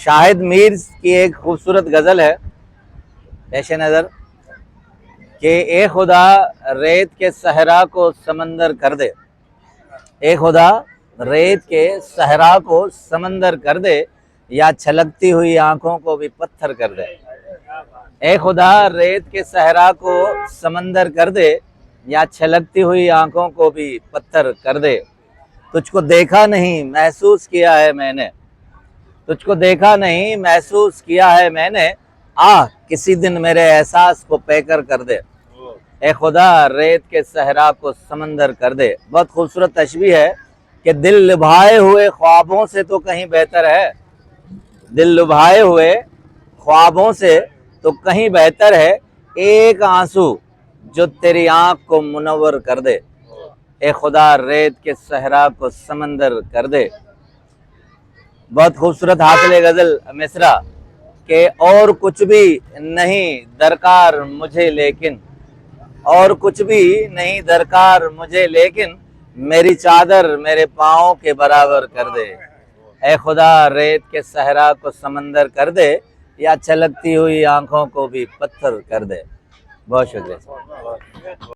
شاہد میر کی ایک خوبصورت غزل ہے پیش نظر کہ اے خدا ریت کے صحرا کو سمندر کر دے، اے خدا ریت کے صحرا کو سمندر کر دے، یا چھلکتی ہوئی آنکھوں کو بھی پتھر کر دے۔ اے خدا ریت کے صحرا کو سمندر کر دے، یا چھلکتی ہوئی آنکھوں کو بھی پتھر کر دے۔ تجھ کو دیکھا نہیں محسوس کیا ہے میں نے، تجھ کو دیکھا نہیں محسوس کیا ہے میں نے، کسی دن میرے احساس کو پیکر کر دے۔ اے خدا ریت کے صحرا کو سمندر کر دے۔ بہت خوبصورت تشبیہ ہے کہ دل لبھائے ہوئے خوابوں سے تو کہیں بہتر ہے، دل لبھائے ہوئے خوابوں سے تو کہیں بہتر ہے ایک آنسو جو تیری آنکھ کو منور کر دے۔ اے خدا ریت کے صحرا کو سمندر کر دے۔ بہت خوبصورت حاصل غزل مصرع کہ اور کچھ بھی نہیں درکار مجھے لیکن، اور کچھ بھی نہیں درکار مجھے لیکن، میری چادر میرے پاؤں کے برابر کر دے۔ اے خدا ریت کے صحرا کو سمندر کر دے، یا چھلکتی ہوئی آنکھوں کو بھی پتھر کر دے۔ بہت شکریہ۔